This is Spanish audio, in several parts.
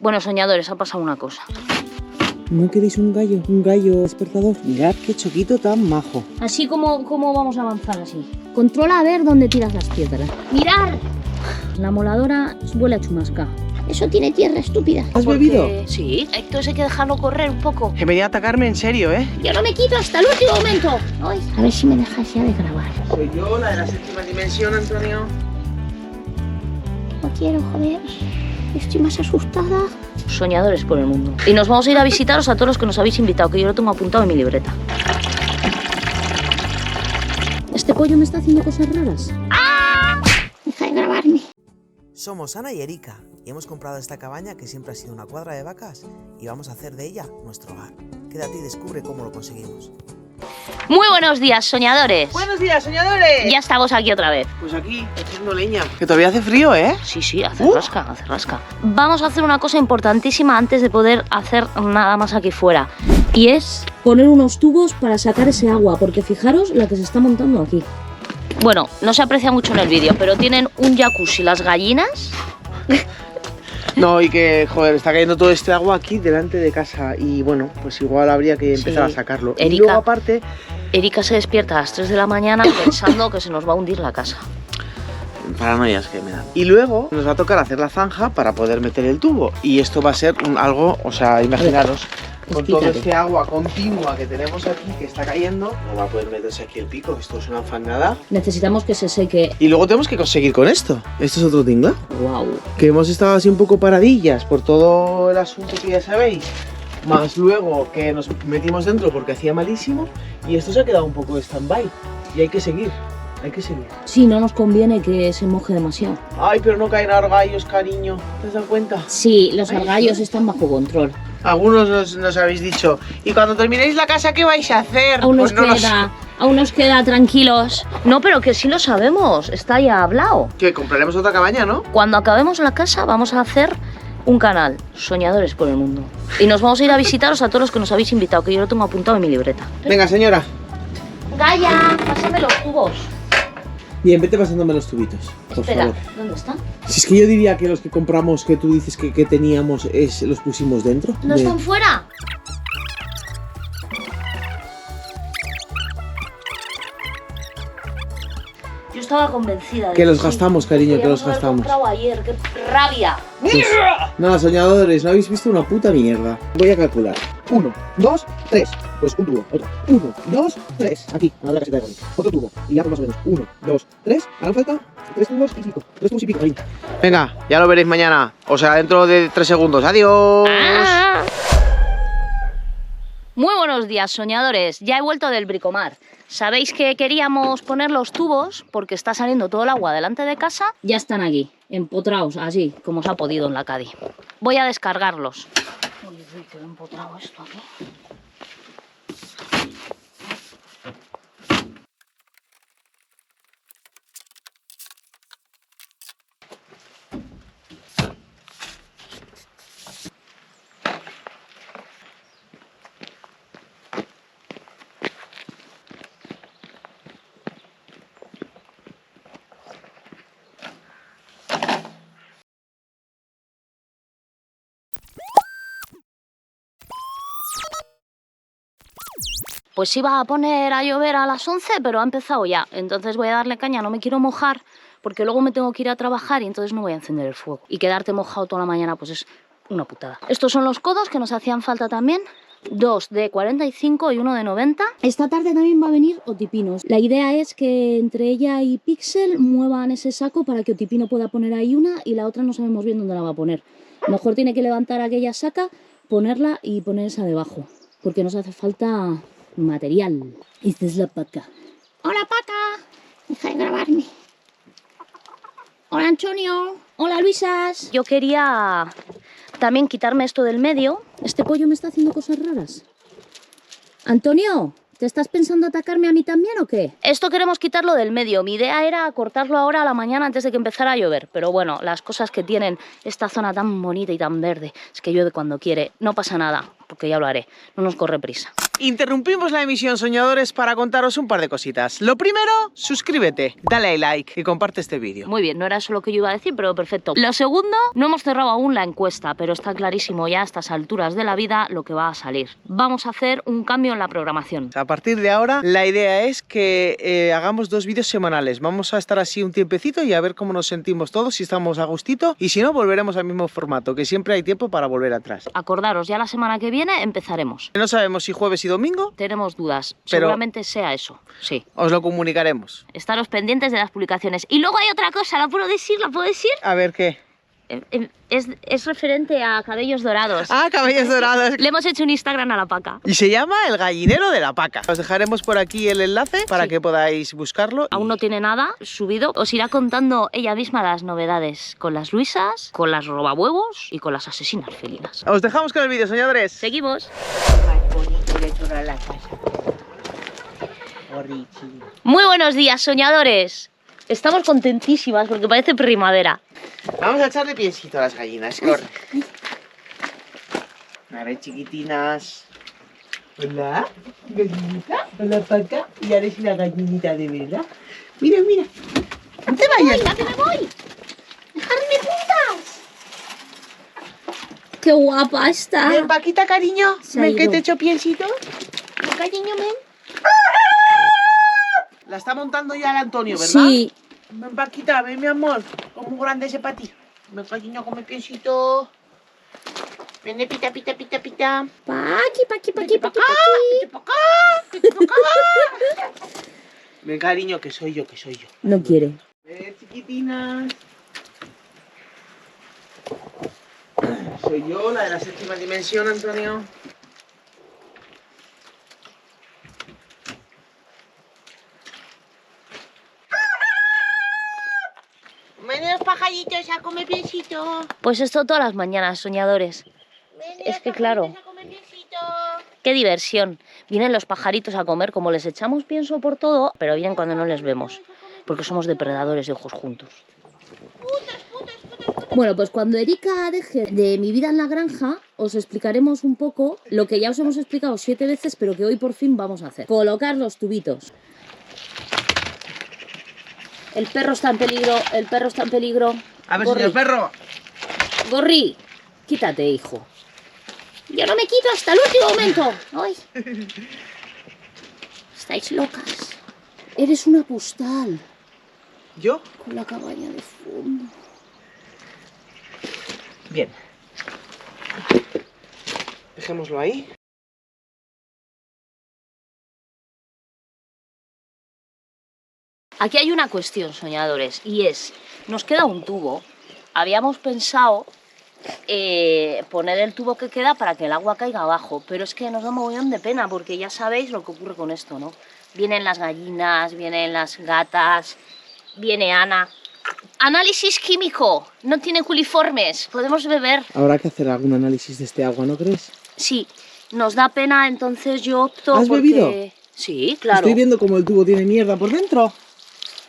Bueno, soñadores, ha pasado una cosa. ¿No queréis un gallo? ¿Un gallo despertador? Mirad qué choquito tan majo. Así como vamos a avanzar así. Controla a ver dónde tiras las piedras. ¡Mirar! La moladora huele a chumasca. Eso tiene tierra, estúpida. ¿Has bebido? Sí, entonces hay que dejarlo correr un poco. Que venía a atacarme en serio, ¿eh? Yo no me quito hasta el último momento. Ay, a ver si me dejas ya de grabar. Soy yo, la de la séptima dimensión, Antonio. No quiero, joder. Estoy más asustada. Soñadores por el mundo. Y nos vamos a ir a visitaros a todos los que nos habéis invitado, que yo lo tengo apuntado en mi libreta. ¿Este pollo me está haciendo cosas raras? ¡Ah! Deja de grabarme. Somos Ana y Erika y hemos comprado esta cabaña que siempre ha sido una cuadra de vacas y vamos a hacer de ella nuestro hogar. Quédate y descubre cómo lo conseguimos. Muy buenos días, soñadores. ¡Buenos días, soñadores! Ya estamos aquí otra vez. Pues aquí, haciendo leña. Que todavía hace frío, ¿eh? Sí, hace rasca, hace rasca. Vamos a hacer una cosa importantísima antes de poder hacer nada más aquí fuera. Y es poner unos tubos para sacar ese agua, porque fijaros la que se está montando aquí. Bueno, no se aprecia mucho en el vídeo, pero tienen un jacuzzi las gallinas. No, y que, joder, está cayendo todo este agua aquí delante de casa y bueno, pues igual habría que empezar a sacarlo. Erika, y luego aparte... Erika se despierta a las 3 de la mañana pensando que se nos va a hundir la casa. Paranoias que me dan. Y luego nos va a tocar hacer la zanja para poder meter el tubo. Y esto va a ser algo, o sea, imaginaros, con todo este agua continua que tenemos aquí, que está cayendo, no va a poder meterse aquí el pico, esto es una fangada. Necesitamos que se seque. Y luego tenemos que conseguir con esto. Esto es otro tinglado. Wow. Que hemos estado así un poco paradillas por todo el asunto que ya sabéis. Más luego que nos metimos dentro porque hacía malísimo. Y esto se ha quedado un poco de stand-by. Y hay que seguir. Hay que seguir. Sí, no nos conviene que se moje demasiado. Ay, pero no caen argallos, cariño. ¿Te has dado cuenta? Sí, los argallos están bajo control. Algunos nos habéis dicho, ¿y cuando terminéis la casa qué vais a hacer? Aún nos Pues no queda, aún nos queda, tranquilos. No, pero que sí lo sabemos, está ya hablado. Que compraremos otra cabaña, ¿no? Cuando acabemos la casa vamos a hacer un canal, Soñadores por el Mundo. Y nos vamos a ir a visitaros a todos los que nos habéis invitado, que yo lo tengo apuntado en mi libreta. Venga, señora. Gaia, pásame los tubos. Bien, vete pasándome los tubitos, por Espera, favor. ¿dónde están? Si es que yo diría que los que compramos, que tú dices que teníamos, los pusimos dentro. ¿No están fuera? Yo estaba convencida de Que los sí. gastamos, cariño, que los Podíamos haber gastamos. comprado ayer, qué rabia. Pues, nada, soñadores, no habéis visto una puta mierda. Voy a calcular. 1, 2, 3. Pues un tubo, otro. 1, 2, 3. Aquí, a la caseta de Connie. Otro tubo. Y ya por más o menos. 1, 2, 3. Ahora falta 3 tubos y pico. 3 tubos y pico, ahí. Venga, ya lo veréis mañana. O sea, dentro de 3 segundos. ¡Adiós! Ah. Muy buenos días, soñadores. Ya he vuelto del bricomar. Sabéis que queríamos poner los tubos porque está saliendo todo el agua delante de casa. Ya están aquí, empotrados, así como se ha podido en la Cadi. Voy a descargarlos. Uy, qué empotrado esto aquí. Pues iba a poner a llover a las 11, pero ha empezado ya. Entonces voy a darle caña, no me quiero mojar, porque luego me tengo que ir a trabajar y entonces no voy a encender el fuego. Y quedarte mojado toda la mañana, pues es una putada. Estos son los codos que nos hacían falta también. 2 de 45 y 1 de 90. Esta tarde también va a venir Otipinos. La idea es que entre ella y Pixel muevan ese saco para que Otipino pueda poner ahí una y la otra no sabemos bien dónde la va a poner. A lo mejor tiene que levantar aquella saca, ponerla y poner esa debajo, porque nos hace falta material. Esta es la Paca. ¡Hola, Paca! Deja de grabarme. ¡Hola, Antonio! ¡Hola, Luisas! Yo quería también quitarme esto del medio. Este pollo me está haciendo cosas raras. Antonio, ¿te estás pensando atacarme a mí también o qué? Esto queremos quitarlo del medio. Mi idea era cortarlo ahora a la mañana antes de que empezara a llover. Pero bueno, las cosas que tienen esta zona tan bonita y tan verde es que llueve cuando quiere. No pasa nada. porque ya lo haré, no nos corre prisa. Interrumpimos la emisión, soñadores, para contaros un par de cositas. Lo primero, suscríbete, dale a like y comparte este vídeo. Muy bien, no era eso lo que yo iba a decir, pero perfecto. Lo segundo, no hemos cerrado aún la encuesta, pero está clarísimo ya a estas alturas de la vida lo que va a salir. Vamos a hacer un cambio en la programación. A partir de ahora, la idea es que hagamos 2 vídeos semanales. Vamos a estar así un tiempecito y a ver cómo nos sentimos todos, si estamos a gustito. Y si no, volveremos al mismo formato, que siempre hay tiempo para volver atrás. Acordaros, ya la semana que viene empezaremos. No sabemos si jueves y domingo. Tenemos dudas, Pero seguramente sea eso, sí. Os lo comunicaremos. Estaros pendientes de las publicaciones. Y luego hay otra cosa, ¿la puedo decir? ¿La puedo decir? A ver qué. Es referente a cabellos dorados. Ah, cabellos dorados. Le hemos hecho un Instagram a la Paca. Y se llama El Gallinero de la Paca. Os dejaremos por aquí el enlace para que podáis buscarlo. Aún no tiene nada subido. Os irá contando ella misma las novedades con las Luisas, con las robahuevos y con las asesinas felinas. Os dejamos con el vídeo, soñadores. Seguimos. Más bonito de toda la casa. Muy buenos días, soñadores. Estamos contentísimas porque parece primavera. Vamos a echarle piecito a las gallinas, corre. A ver, chiquitinas. Hola, gallinita. Hola, Paca. Ya eres una gallinita de verdad. Mira, mira. No te vayas. ¡Ya que me voy! ¡Dejadme puntas! ¡Qué guapa está! Ven, Paquita, cariño. Se ha Ven que ido. te echo piecito. ¡Ven, cariño, ven! La está montando ya el Antonio, ¿verdad? Sí. Ven, Paquita, ven, mi amor. Como grande ese para ti. Ven, cariño, come piecito. Ven, pita, pita, pita, pita. Paqui. Vete pa' acá. Ven, cariño, que soy yo. No quiere. Chiquitinas. Soy yo, la de la 7ª dimensión, Antonio. Ven los pajaritos a comer piecito. Pues esto todas las mañanas, soñadores. Es que claro, qué diversión. Vienen los pajaritos a comer, como les echamos pienso por todo, pero vienen cuando no les vemos, porque somos depredadores de ojos juntos. Bueno, pues cuando Erika deje de Mi vida en la granja, os explicaremos un poco lo que ya os hemos explicado 7 veces, pero que hoy por fin vamos a hacer. Colocar los tubitos. El perro está en peligro, A ver, Gorri. señor perro. Gorri, quítate, hijo. Yo no me quito hasta el último momento. ¡Ay! Estáis locas. Eres una postal ¿Yo? con la cabaña de fondo. Bien. Dejémoslo ahí. Aquí hay una cuestión, soñadores, y es, nos queda un tubo. Habíamos pensado poner el tubo que queda para que el agua caiga abajo, pero es que nos da un mogollón de pena porque ya sabéis lo que ocurre con esto, ¿no? Vienen las gallinas, vienen las gatas, viene Ana. Análisis químico, no tiene culiformes, podemos beber. Habrá que hacer algún análisis de este agua, ¿no crees? Sí, nos da pena, entonces yo opto ¿Has porque... bebido? Sí, claro. Estoy viendo como el tubo tiene mierda por dentro.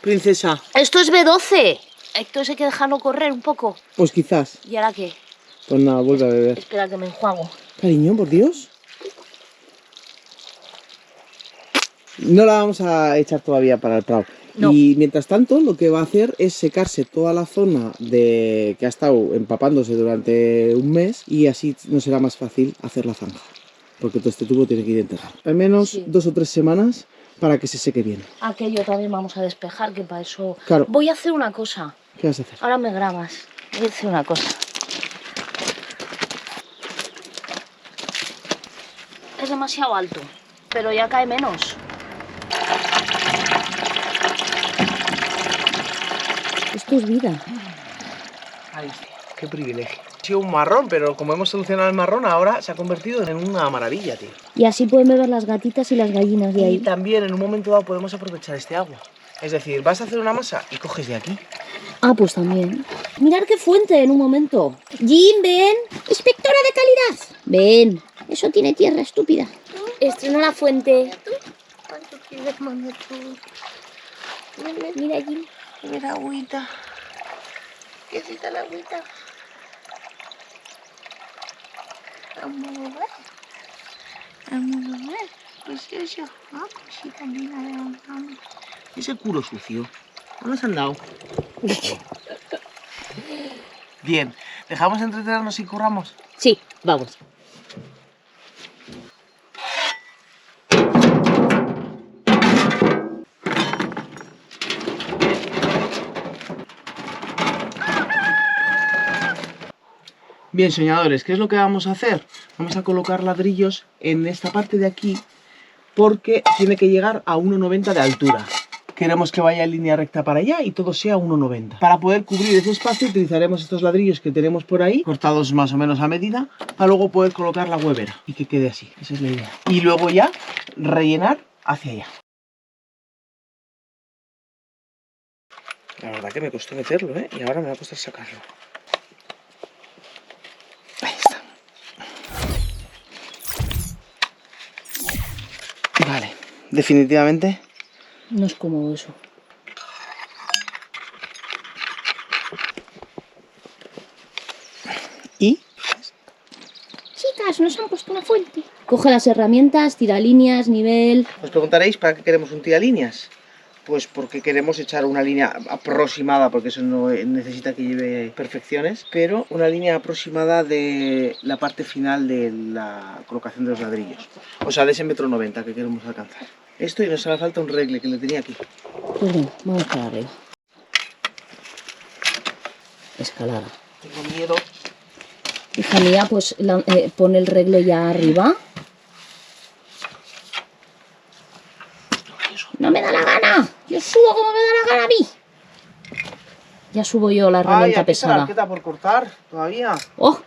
Princesa. Esto es B12, entonces hay que dejarlo correr un poco. Pues quizás. ¿Y ahora qué? Pues nada, vuelve a beber. Espera que me enjuago. Cariño, por Dios. No la vamos a echar todavía para el prado. No. Y mientras tanto, lo que va a hacer es secarse toda la zona que ha estado empapándose durante un mes y así nos será más fácil hacer la zanja. Porque todo este tubo tiene que ir enterrado. Al menos Sí. 2 o 3 semanas para que se seque bien. Aquello también vamos a despejar, que para eso... Claro. Voy a hacer una cosa. ¿Qué vas a hacer? Ahora me grabas. Voy a hacer una cosa. Es demasiado alto, pero ya cae menos. Esto es vida. Ay, qué privilegio. Ha sido un marrón, pero como hemos solucionado el marrón, ahora se ha convertido en una maravilla, tío. Y así pueden beber las gatitas y las gallinas de Y ahí. también en un momento dado podemos aprovechar este agua. Es decir, vas a hacer una masa y coges de aquí. Ah, pues también. Mirad qué fuente en un momento. Jim, ven. Inspectora de calidad. Ven. Eso tiene tierra, estúpida. Estreno la fuente. ¿Cuánto quieres, mamá, tú? Mira, Jim. Mira, agüita. ¿Qué cita la agüita? Amor, El mundo es. Pues eso. Ah, pues sí, también la levantamos. Ese culo sucio. ¿Dónde se han dado? Bien, ¿dejamos entretenernos y curramos? Sí, vamos. Bien, soñadores, ¿qué es lo que vamos a hacer? Vamos a colocar ladrillos en esta parte de aquí porque tiene que llegar a 1,90 de altura. Queremos que vaya en línea recta para allá y todo sea 1,90. Para poder cubrir ese espacio utilizaremos estos ladrillos que tenemos por ahí, cortados más o menos a medida, para luego poder colocar la huevera y que quede así. Esa es la idea. Y luego ya rellenar hacia allá. La verdad que me costó meterlo, ¿eh? Y ahora me va a costar sacarlo. Ahí está. Vale, definitivamente. No es cómodo eso. ¿Y? Chicas, nos han puesto una fuente. Coge las herramientas, tira líneas, nivel... Os preguntaréis para qué queremos un tiralíneas. Pues porque queremos echar una línea aproximada, porque eso no necesita que lleve perfecciones, pero una línea aproximada de la parte final de la colocación de los ladrillos. O sea, de ese 1,90 m que queremos alcanzar. Esto y nos hará falta un regle que le tenía aquí. Pues bien, vamos para arriba. Escalada. Tengo miedo. Hija mía, pues pon el regle ya arriba. No me da la gana. Yo subo como me da la gana a mí. Ya subo yo la herramienta pesada. ¿Qué está por cortar todavía? ¡Oh!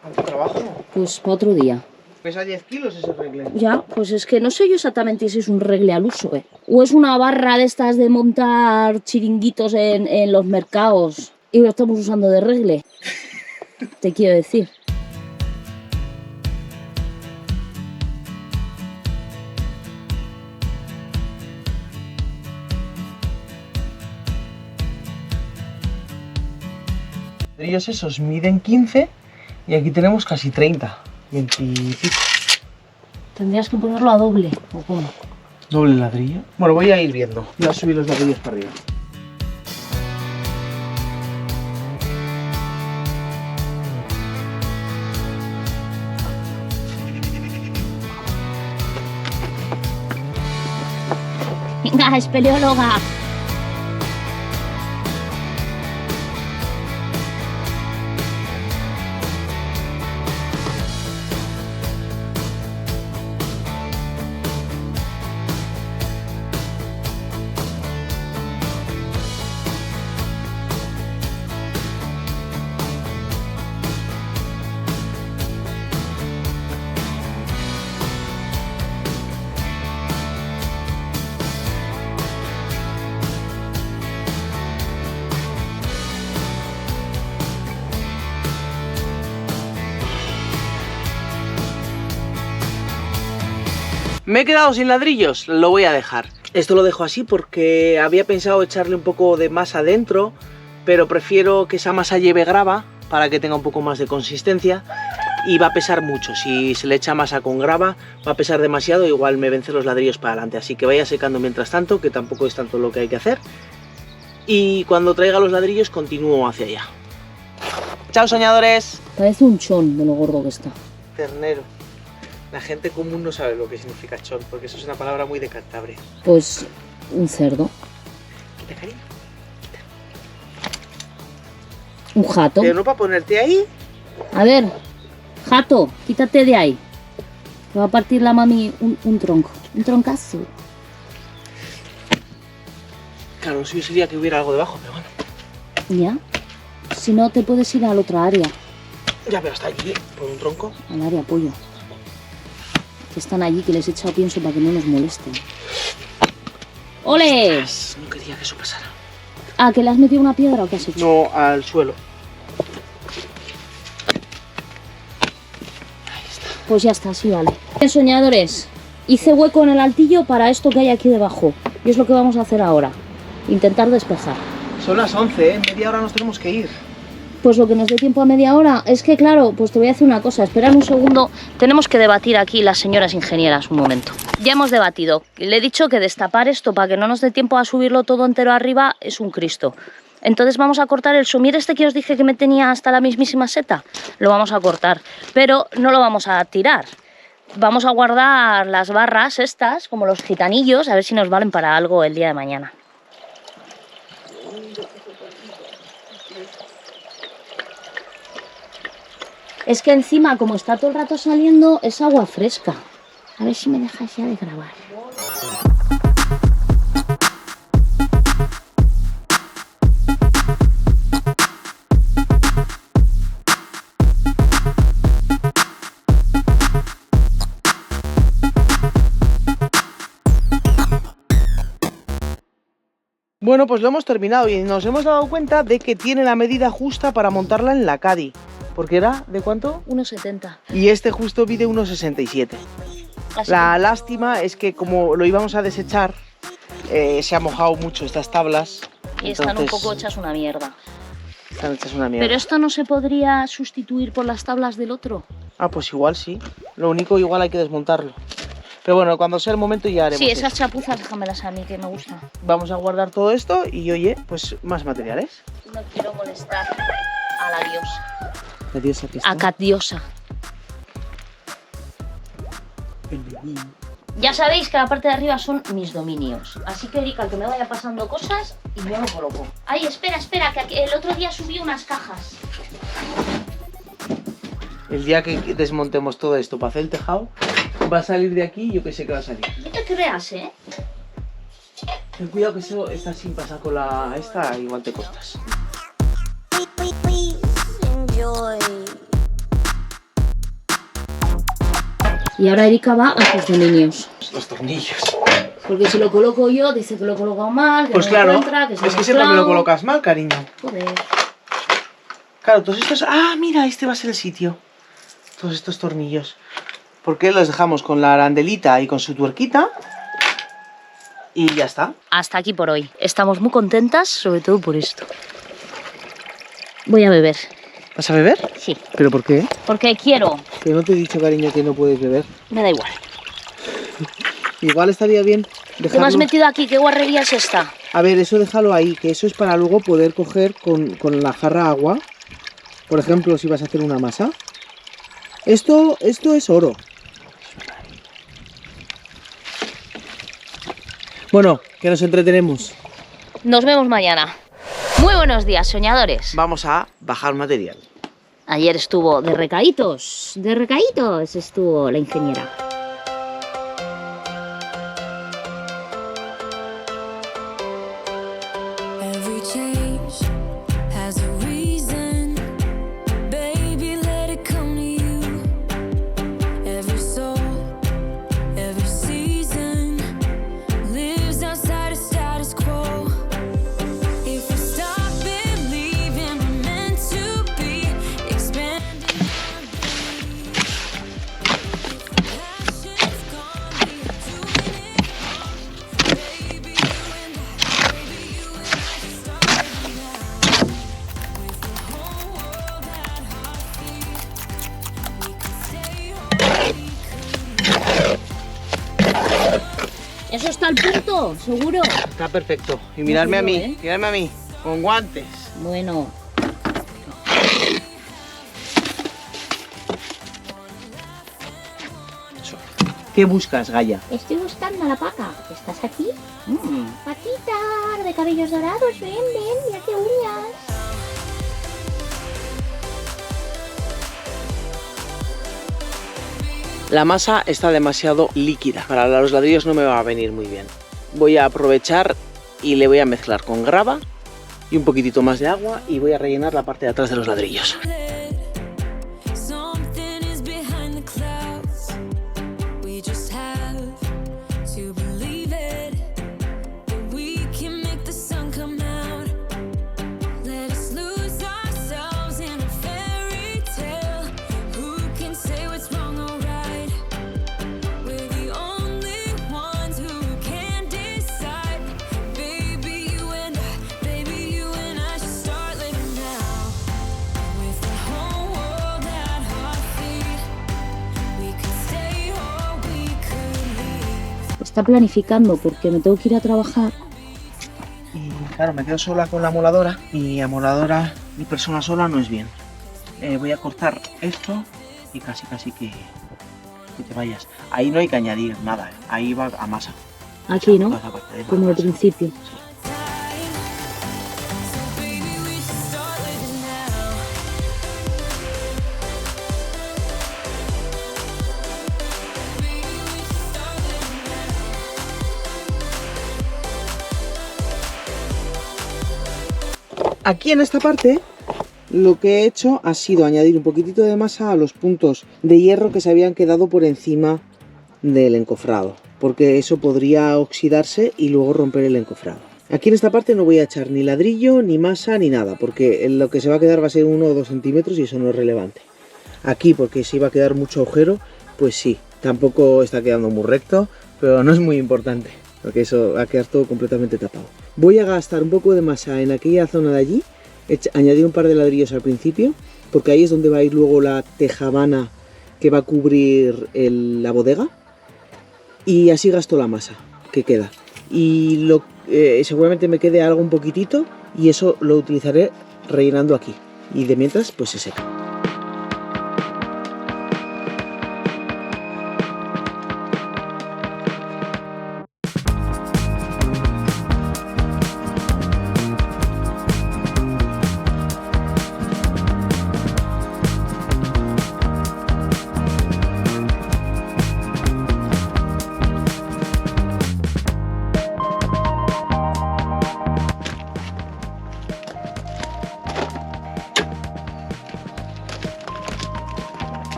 ¿Cuánto trabajo? Pues para otro día. Pesa 10 kilos ese regle. Ya, pues es que no sé yo exactamente si es un regle al uso, ¿eh? O es una barra de estas de montar chiringuitos en los mercados y lo estamos usando de regle. Te quiero decir. Ellos esos miden 15 y aquí tenemos casi 30. 20 y pico. Tendrías que ponerlo a doble, ¿o cómo? ¿Doble ladrillo? Bueno, voy a ir viendo. Voy a subir los ladrillos para arriba. Venga, espeleóloga. Me he quedado sin ladrillos, lo voy a dejar. Esto lo dejo así porque había pensado echarle un poco de masa dentro, pero prefiero que esa masa lleve grava para que tenga un poco más de consistencia y va a pesar mucho. Si se le echa masa con grava va a pesar demasiado, igual me vence los ladrillos para adelante. Así que vaya secando mientras tanto, que tampoco es tanto lo que hay que hacer. Y cuando traiga los ladrillos continúo hacia allá. ¡Chao, soñadores! Parece un chón de lo gordo que está. Ternero. La gente común no sabe lo que significa chón, porque eso es una palabra muy de Cantabria. Pues un cerdo. Quita, cariño. Un jato. Pero no para ponerte ahí. A ver, jato, quítate de ahí. Te va a partir la mami un tronco. Un troncazo. Claro, lo suyo sería que hubiera algo debajo, pero bueno. Ya. Si no, te puedes ir a la otra área. Ya, pero hasta allí, por un tronco. Al área pollo. Que están allí, que les he echado pienso para que no nos molesten. ¡Ole! No quería que eso pasara. Ah, ¿que le has metido una piedra o qué has hecho? No, al suelo. Pues ya está, así vale. Bien, soñadores, hice hueco en el altillo para esto que hay aquí debajo. Y es lo que vamos a hacer ahora. Intentar despejar. Son las 11, ¿eh? En media hora nos tenemos que ir. Pues lo que nos dé tiempo a media hora. Es que claro, pues te voy a decir una cosa. Esperad un segundo. Tenemos que debatir aquí las señoras ingenieras un momento. Ya hemos debatido. Le he dicho que destapar esto para que no nos dé tiempo a subirlo todo entero arriba es un Cristo. Entonces vamos a cortar el somier este que os dije que me tenía hasta la mismísima seta. Lo vamos a cortar, pero no lo vamos a tirar. Vamos a guardar las barras estas, como los gitanillos, a ver si nos valen para algo el día de mañana. Es que encima, como está todo el rato saliendo, es agua fresca. A ver si me dejas ya de grabar. Bueno, pues lo hemos terminado y nos hemos dado cuenta de que tiene la medida justa para montarla en la Caddy. Porque era, ¿de cuánto? 1,70. Y este justo mide 1,67. La lástima es que como lo íbamos a desechar, se ha mojado mucho estas tablas. Y están un poco hechas una mierda. Están hechas una mierda. ¿Pero esto no se podría sustituir por las tablas del otro? Ah, pues igual sí. Lo único, igual hay que desmontarlo. Pero bueno, cuando sea el momento ya haremos Sí, esas eso. chapuzas déjamelas a mí, que me gustan. Vamos a guardar todo esto y oye, pues más materiales. No quiero molestar a la diosa. La diosa que está. A Cat Diosa. Ya sabéis que la parte de arriba son mis dominios. Así que Erika, que me vaya pasando cosas y yo lo coloco. Ay, espera, que el otro día subí unas cajas. El día que desmontemos todo esto para hacer el tejado, va a salir de aquí y yo que sé que va a salir. No te creas, ¿eh? Ten cuidado que eso está sin pasar con la esta, igual te cortas. Y ahora Erika va a sus dominios. Los tornillos. Porque si lo coloco yo, dice que lo he colocado mal, que Pues no claro, lo encuentra, que se es ha que siempre me lo mezclado. colocas mal, cariño. Joder. Claro, todos estos... Ah, mira, este va a ser el sitio. Todos estos tornillos. Porque los dejamos con la arandelita y con su tuerquita. Y ya está. Hasta aquí por hoy. Estamos muy contentas, sobre todo por esto. Voy a beber. ¿Vas a beber? Sí. ¿Pero por qué? Porque quiero. Que no te he dicho, cariño, que no puedes beber. Me da igual. Igual estaría bien ¿Qué me has dejarlo... metido aquí? ¿Qué guarrería es esta? A ver, eso déjalo ahí, que eso es para luego poder coger con la jarra agua. Por ejemplo, si vas a hacer una masa. Esto es oro. Bueno, que nos entretenemos. Nos vemos mañana. Muy buenos días, soñadores. Vamos a bajar material. Ayer estuvo de recaditos estuvo la ingeniera. Every change has a reason. Baby, let it come to you. Every soul, every season lives outside of status quo. If we stop believing we're meant to be, expanding our belief. If the passion's gone, we are doing it wrong. Baby, you and I should start living now. With the whole world at our feet, we could stay home, ¿Eso está al punto? ¿Seguro? Está perfecto. Y mirarme a sé yo, mí, ¿eh? mirarme a mí, con guantes. Bueno. ¿Qué buscas, Gaia? Estoy buscando a la Paca. ¿Estás aquí? Paquita, de cabellos dorados. Ven, mira qué uñas. La masa está demasiado líquida. Para los ladrillos no me va a venir muy bien. Voy a aprovechar y le voy a mezclar con grava y un poquitito más de agua y voy a rellenar la parte de atrás de los ladrillos. something is behind the clouds. We just have to believe it, that we can make the sun come out. Let us lose ourselves in a fairy tale. Who can say what's wrong or right? We're the only ones who can decide. Baby, you and I should start living now. está planificando porque me tengo que ir a trabajar. Y claro, me quedo sola con la moladora y amoladora y persona sola no es bien. Voy a cortar esto y casi que te vayas. Ahí no hay que añadir nada, ahí va a masa. Aquí, ¿no? Toda esa parte de la Como al masa. principio. Sí. Aquí en esta parte lo que he hecho ha sido añadir un poquitito de masa a los puntos de hierro que se habían quedado por encima del encofrado, porque eso podría oxidarse y luego romper el encofrado. Aquí en esta parte no voy a echar ni ladrillo, ni masa, ni nada, porque lo que se va a quedar va a ser 1 o 2 centímetros y eso no es relevante. Aquí, porque si va a quedar mucho agujero, pues sí, tampoco está quedando muy recto, pero no es muy importante, porque eso va a quedar todo completamente tapado. Voy a gastar un poco de masa en aquella zona de allí, añadir un par de ladrillos al principio, porque ahí es donde va a ir luego la tejabana que va a cubrir la bodega, y así gasto la masa que queda. Y seguramente me quede algo un poquitito, y eso lo utilizaré rellenando aquí, y de mientras pues se seca.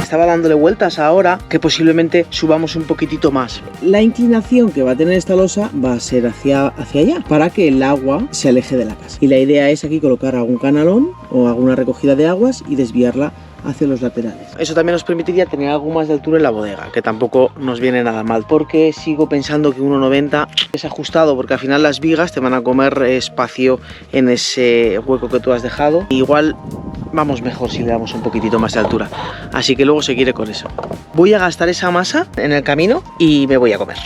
Estaba dándole vueltas ahora que posiblemente subamos un poquitito más. La inclinación que va a tener esta losa va a ser hacia allá para que el agua se aleje de la casa. Y la idea es aquí colocar algún canalón o alguna recogida de aguas y desviarla hacia los laterales. Eso también nos permitiría tener algo más de altura en la bodega, que tampoco nos viene nada mal, porque sigo pensando que 1,90 es ajustado, porque al final las vigas te van a comer espacio en ese hueco que tú has dejado. Igual vamos mejor si le damos un poquitito más de altura, así que luego seguiré con eso. Voy a gastar esa masa en el camino y me voy a comer.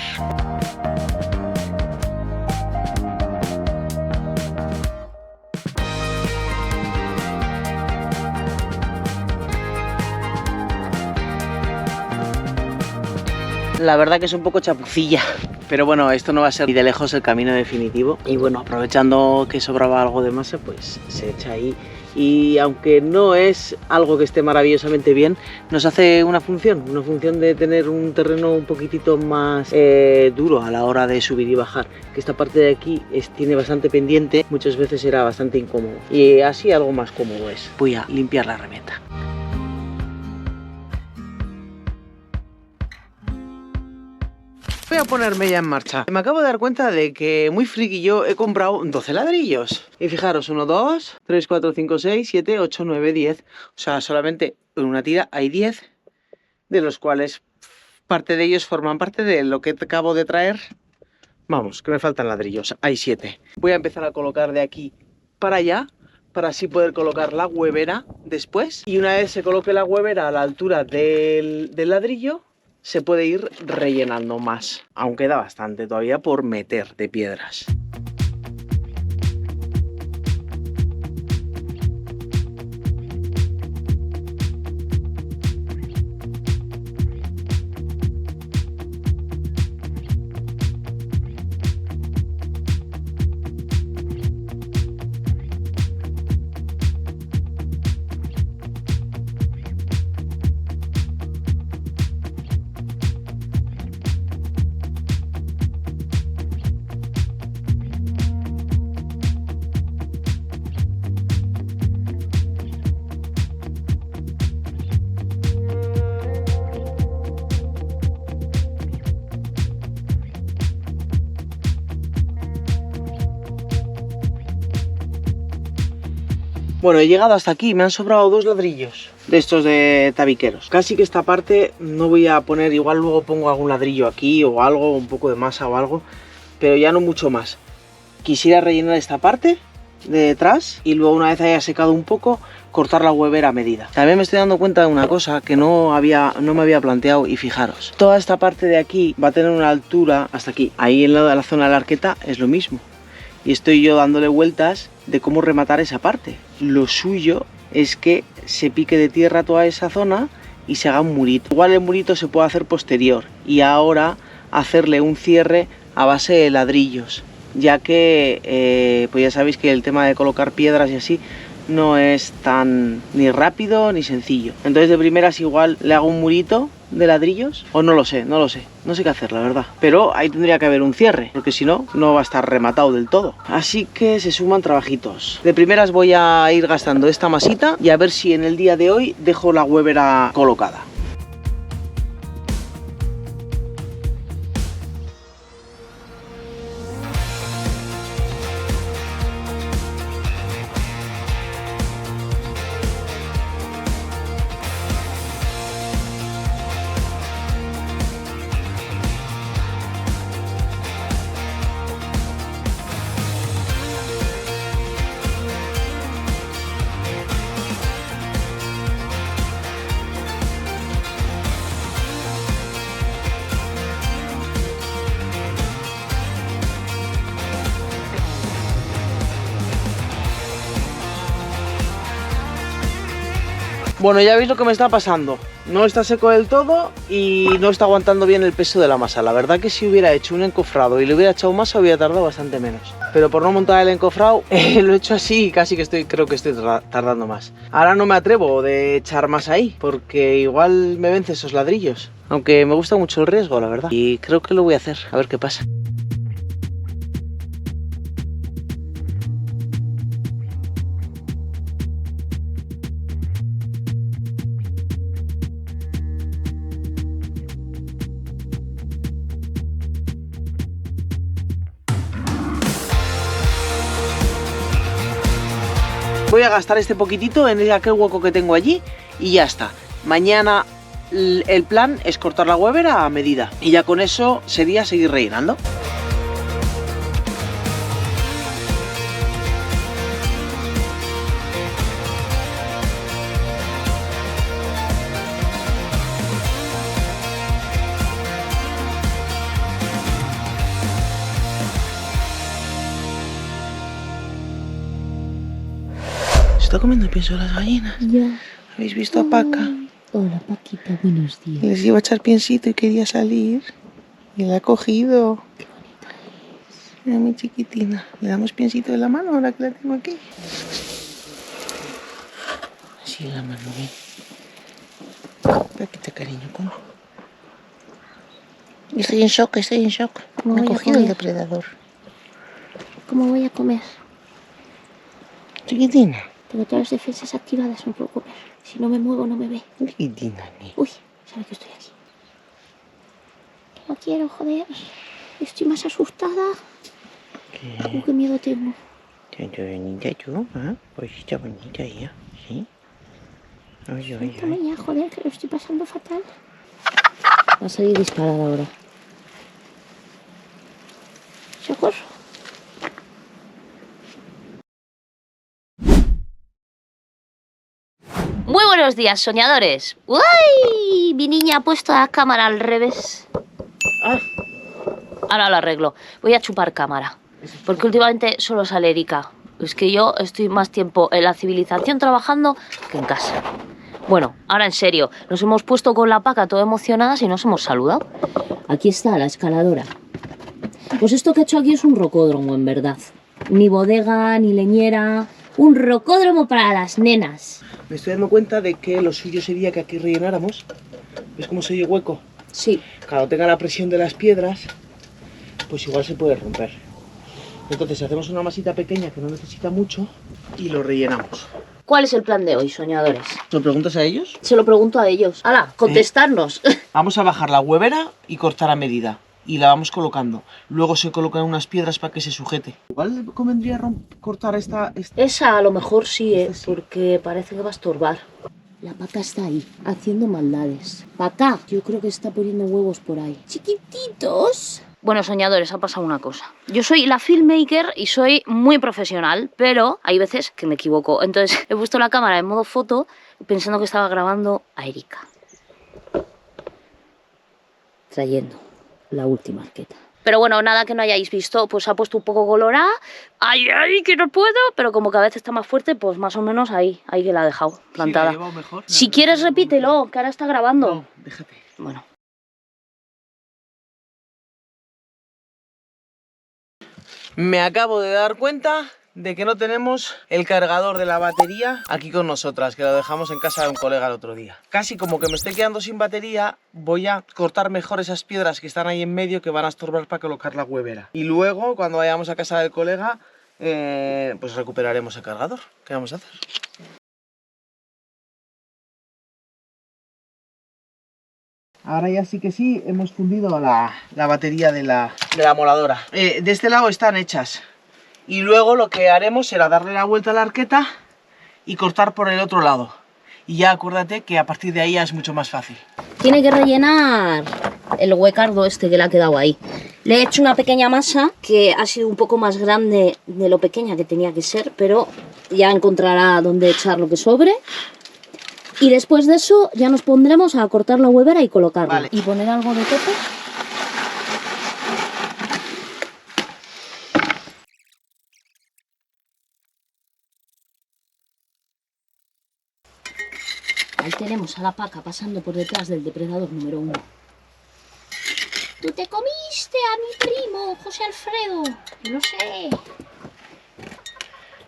La verdad que es un poco chapucilla, pero bueno, esto no va a ser ni de lejos el camino definitivo. Y bueno, aprovechando que sobraba algo de masa, pues se echa ahí. Y aunque no es algo que esté maravillosamente bien, nos hace una función de tener un terreno un poquitito más duro a la hora de subir y bajar. Que esta parte de aquí tiene bastante pendiente, muchas veces era bastante incómodo. Y así algo más cómodo es. Voy a limpiar la herramienta. Voy a ponerme ya en marcha. Me acabo de dar cuenta de que muy friki yo he comprado 12 ladrillos. Y fijaros, 1, 2, 3, 4, 5, 6, 7, 8, 9, 10. O sea, solamente en una tira hay 10, de los cuales parte de ellos forman parte de lo que acabo de traer. Vamos, que me faltan ladrillos. Hay 7. Voy a empezar a colocar de aquí para allá, para así poder colocar la huevera después. Y una vez se coloque la huevera a la altura del ladrillo, se puede ir rellenando más. Aún queda bastante todavía por meter de piedras. Bueno, he llegado hasta aquí, me han sobrado 2 ladrillos de estos de tabiqueros. Casi que esta parte no voy a poner, igual luego pongo algún ladrillo aquí o algo, un poco de masa o algo, pero ya no mucho más. Quisiera rellenar esta parte de detrás y luego, una vez haya secado un poco, cortar la huevera a medida. También me estoy dando cuenta de una cosa que no me había planteado, y fijaros, toda esta parte de aquí va a tener una altura hasta aquí. Ahí en la zona de la arqueta es lo mismo. Y estoy yo dándole vueltas de cómo rematar esa parte. Lo suyo es que se pique de tierra toda esa zona y se haga un murito. Igual el murito se puede hacer posterior y ahora hacerle un cierre a base de ladrillos, ya que pues ya sabéis que el tema de colocar piedras y así no es tan ni rápido ni sencillo. Entonces de primeras igual le hago un murito de ladrillos, o no lo sé qué hacer, la verdad, pero ahí tendría que haber un cierre, porque si no, no va a estar rematado del todo. Así que se suman trabajitos. De primeras voy a ir gastando esta masita y a ver si en el día de hoy dejo la huevera colocada. Bueno, ya veis lo que me está pasando. No está seco del todo y no está aguantando bien el peso de la masa. La verdad que si hubiera hecho un encofrado y le hubiera echado masa, hubiera tardado bastante menos. Pero por no montar el encofrado, lo he hecho así y casi que creo que estoy tardando más. Ahora no me atrevo de echar más ahí, porque igual me vence esos ladrillos. Aunque me gusta mucho el riesgo, la verdad. Y creo que lo voy a hacer, a ver qué pasa. Voy a gastar este poquitito en aquel hueco que tengo allí y ya está. Mañana el plan es cortar la huevera a medida y ya con eso sería seguir rellenando. ¿Se está comiendo el pienso de las gallinas? Ya. ¿Habéis visto a Paca? Hola, Paquita, buenos días. Les iba a echar piensito y quería salir. Y la ha cogido. Qué bonita es. Mira, mi chiquitina. ¿Le damos piensito de la mano ahora que la tengo aquí? Así la mano, bien. Paquita, cariño, come. Estoy en shock, estoy en shock. Me ha cogido el depredador. ¿Cómo voy a comer? Chiquitina. Tengo todas las defensas activadas, no puedo comer. Si no me muevo, no me ve. Chiquitina, ni. Uy, sabe que estoy aquí. Que no quiero, joder. Estoy más asustada. ¿Qué? Qué miedo tengo. Qué bonita tú, ¿eh? Pues está bonita ella, ¿sí? Ay, ay, Suéltame ay. ya, joder, que lo estoy pasando fatal. Va a salir disparada ahora. ¿Socorro? Muy buenos días, soñadores. ¡Uy! Mi niña ha puesto la cámara al revés. Ah, Ahora lo arreglo. Voy a chupar cámara. Porque últimamente solo sale Erika. Es que yo estoy más tiempo en la civilización trabajando que en casa. Bueno, ahora en serio. Nos hemos puesto con la Paca toda emocionadas y nos hemos saludado. Aquí está la escaladora. Pues esto que he hecho aquí es un rocódromo, en verdad. Ni bodega, ni leñera. Un rocódromo para las nenas. me estoy dando cuenta de que lo suyo sería que aquí rellenáramos. ¿Ves cómo se oye hueco? Sí. Cuando tenga la presión de las piedras, pues igual se puede romper. Entonces hacemos una masita pequeña que no necesita mucho y lo rellenamos. ¿Cuál es el plan de hoy, soñadores? ¿Lo preguntas a ellos? Se lo pregunto a ellos. ¡Hala! ¡Contestarnos! Vamos a bajar la huevera y cortar a medida. y la vamos colocando. Luego se colocan unas piedras para que se sujete. Igual convendría cortar esta... Esa a lo mejor sí, Esta sí. porque parece que va a estorbar. La Paca está ahí, haciendo maldades. Paca, yo creo que está poniendo huevos por ahí. Chiquititos. Bueno, soñadores, ha pasado una cosa. Yo soy la filmmaker y soy muy profesional, pero hay veces que me equivoco. Entonces he puesto la cámara en modo foto pensando que estaba grabando a Erika. Trayendo la última arqueta. Pero bueno, nada que no hayáis visto, pues se ha puesto un poco colorada. ¡Ay, ay, que no puedo! Pero como cada vez está más fuerte, pues más o menos ahí que la he dejado plantada. Sí, la he llevado mejor. Si quieres, repítelo, que ahora está grabando. No, déjate. Bueno. Me acabo de dar cuenta de que no tenemos el cargador de la batería aquí con nosotras, que lo dejamos en casa de un colega el otro día. Casi como que me estoy quedando sin batería, voy a cortar mejor esas piedras que están ahí en medio que van a estorbar para colocar la huevera. Y luego, cuando vayamos a casa del colega, pues recuperaremos el cargador. ¿Qué vamos a hacer? Ahora ya sí que sí, hemos fundido la batería de la moladora. De este lado están hechas. Y luego lo que haremos será darle la vuelta a la arqueta y cortar por el otro lado. Y ya acuérdate que a partir de ahí ya es mucho más fácil. Tiene que rellenar el huecardo este que le ha quedado ahí. Le he hecho una pequeña masa que ha sido un poco más grande de lo pequeña que tenía que ser, pero ya encontrará dónde echar lo que sobre. Y después de eso ya nos pondremos a cortar la huevera y colocarla. Vale. Y poner algo de tope. Ahí tenemos a la Paca pasando por detrás del depredador número 1. Tú te comiste a mi primo, José Alfredo. Lo sé.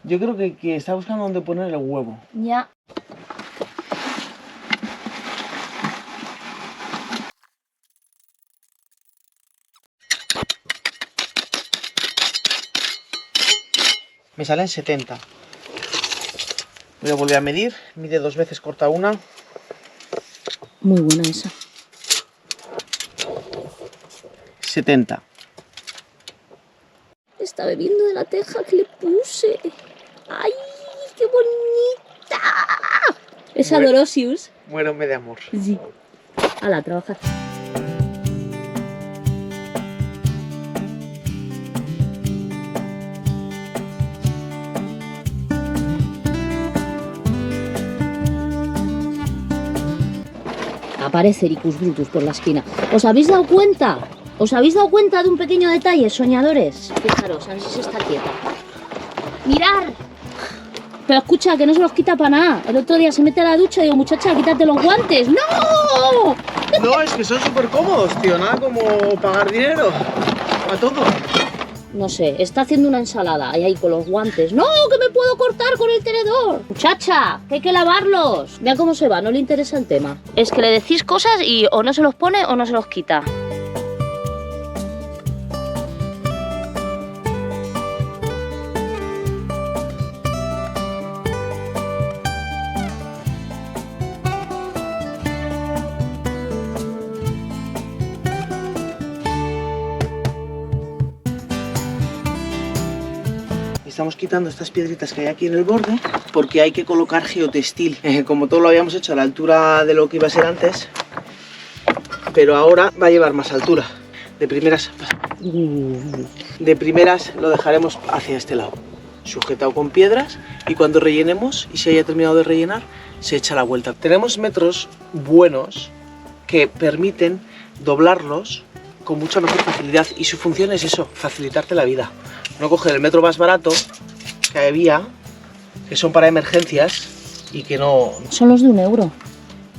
Yo creo que está buscando dónde poner el huevo. Ya. Me salen 70. Voy a volver a medir. Mide 2 veces, corta una. Muy buena esa. 70. Está bebiendo de la teja que le puse. ¡Ay, qué bonita! Es Bueno. Adorosius. Muérome de amor. Sí. Hala, a trabajar. Aparece Ericus Brutus por la esquina. ¿Os habéis dado cuenta? ¿Os habéis dado cuenta de un pequeño detalle, soñadores? Fijaros, a ver si se está quieta. ¡Mirar! Pero escucha, que no se los quita para nada. El otro día se mete a la ducha y digo, muchacha, quítate los guantes. ¡No! No, es que son súper cómodos, tío. Nada como pagar dinero. A todo. No sé, está haciendo una ensalada ahí con los guantes. ¡No, que me puedo cortar con el tenedor! Muchacha, que hay que lavarlos. Mira cómo se va, no le interesa el tema. Es que le decís cosas y o no se los pone o no se los quita. Estamos quitando estas piedritas que hay aquí en el borde porque hay que colocar geotextil, como todo lo habíamos hecho a la altura de lo que iba a ser antes, pero ahora va a llevar más altura. De primeras lo dejaremos hacia este lado, sujetado con piedras, y cuando rellenemos y se haya terminado de rellenar se echa la vuelta. Tenemos metros buenos que permiten doblarlos con mucha mejor facilidad, y su función es eso, facilitarte la vida. No coger el metro más barato que había, que son para emergencias y que no... Son los de €1.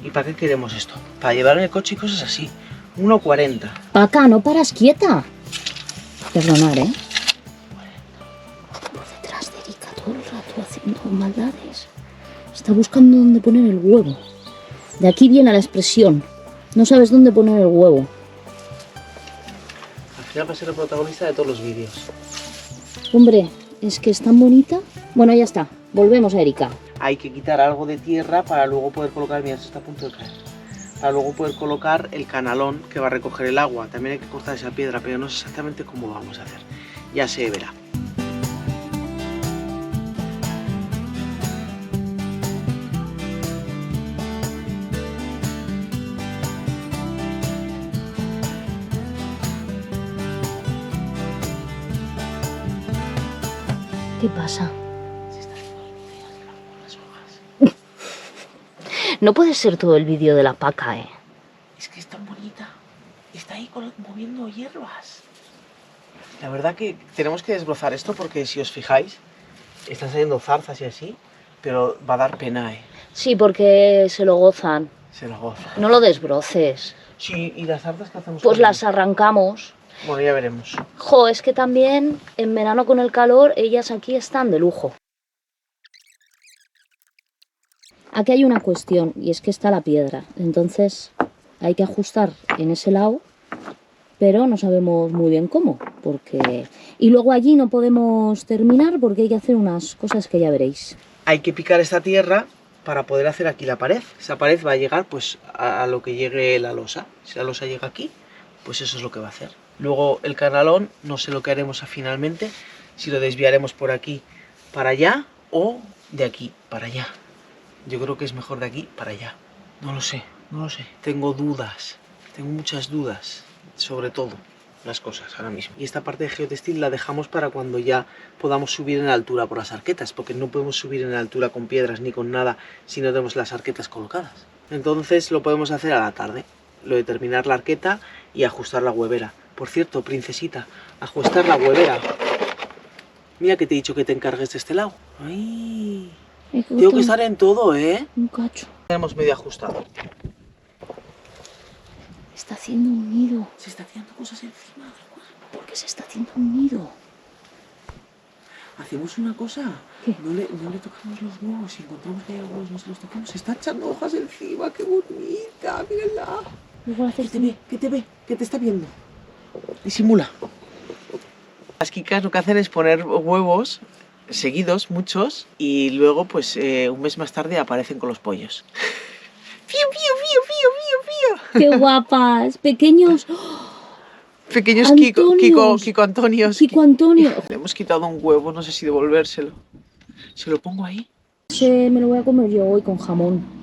¿Y para qué queremos esto? Para llevar en el coche y cosas así. 1,40. Paca, no paras quieta. Perdonar, ¿eh? Por detrás de Erika todo el rato haciendo maldades. Está buscando dónde poner el huevo. De aquí viene la expresión. No sabes dónde poner el huevo. Al final va a ser el protagonista de todos los vídeos. Hombre, es que es tan bonita. Bueno, ya está. Volvemos a Erika. Hay que quitar algo de tierra para luego poder colocar... Mira, esto está a punto de caer. para luego poder colocar el canalón que va a recoger el agua. También hay que cortar esa piedra, pero no sé exactamente cómo vamos a hacer. Ya se verá. ¿Qué pasa? No puede ser todo el vídeo de la paca, ¿eh? Es que es tan bonita. Está ahí moviendo hierbas. La verdad que tenemos que desbrozar esto porque si os fijáis, están saliendo zarzas y así, pero va a dar pena, ¿eh? Sí, porque se lo gozan. Se lo goza. No lo desbroces. Sí, ¿y las zarzas qué hacemos? Pues con las ellas? arrancamos. Bueno, ya veremos. Jo, es que también en verano con el calor ellas aquí están de lujo. Aquí hay una cuestión y es que está la piedra. Entonces hay que ajustar en ese lado, pero no sabemos muy bien cómo. Y luego allí no podemos terminar porque hay que hacer unas cosas que ya veréis. Hay que picar esta tierra para poder hacer aquí la pared. Esa pared va a llegar pues a lo que llegue la losa. Si la losa llega aquí, pues eso es lo que va a hacer. Luego el canalón, no sé lo que haremos finalmente, si lo desviaremos por aquí para allá o de aquí para allá. Yo creo que es mejor de aquí para allá. No lo sé, no lo sé. Tengo dudas, tengo muchas dudas sobre todo las cosas ahora mismo. Y esta parte de geotextil la dejamos para cuando ya podamos subir en altura por las arquetas, porque no podemos subir en altura con piedras ni con nada si no tenemos las arquetas colocadas. Entonces lo podemos hacer a la tarde, lo de terminar la arqueta y ajustar la huevera. Por cierto, princesita, ajustar la huevera. Mira que te he dicho que te encargues de este lado. Ay, tengo que estar en todo, ¿eh? Un cacho. Tenemos medio ajustado. Está haciendo un nido. Se está haciendo cosas encima. ¿Por qué se está haciendo un nido? Hacemos una cosa. ¿Qué? No le tocamos los huevos. Si encontramos que hay huevos, no se los tocamos. Se está echando hojas encima. ¡Qué bonita! Mírenla. Luego hacer Que te ve, que te ve, que te está viendo. Disimula. Las kikas lo que hacen es poner huevos seguidos, muchos, y luego pues un mes más tarde aparecen con los pollos. ¡Fío, fío, fío, fío, fío, fío! ¡Qué guapas! Pequeños. Pequeños Antonios. Kiko Antonios. Kiko Antonio. Le hemos quitado un huevo, no sé si devolvérselo. ¿Se lo pongo ahí? Me lo voy a comer yo hoy con jamón.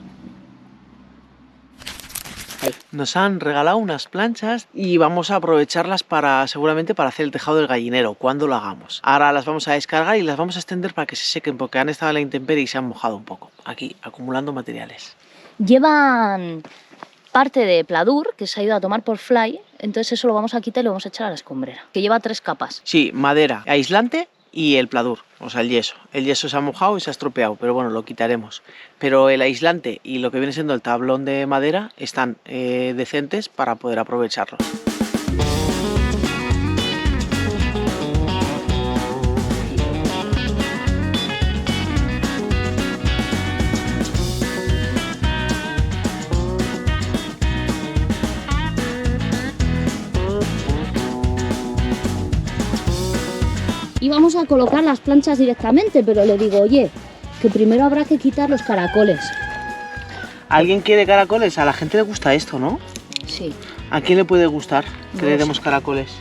Nos han regalado unas planchas y vamos a aprovecharlas seguramente para hacer el tejado del gallinero, cuando lo hagamos. Ahora las vamos a descargar y las vamos a extender para que se sequen, porque han estado en la intemperie y se han mojado un poco. Aquí, acumulando materiales. Llevan parte de pladur que se ha ido a tomar por fly, entonces eso lo vamos a quitar y lo vamos a echar a la escombrera, que lleva 3 capas. Sí, madera, aislante y el pladur, o sea, el yeso. El yeso se ha mojado y se ha estropeado, pero bueno, lo quitaremos. Pero el aislante y lo que viene siendo el tablón de madera están decentes para poder aprovecharlo. Íbamos a colocar las planchas directamente, pero le digo, oye, que primero habrá que quitar los caracoles. ¿Alguien quiere caracoles? A la gente le gusta esto, ¿no? Sí. ¿A quién le puede gustar No que lo le demos sé. caracoles?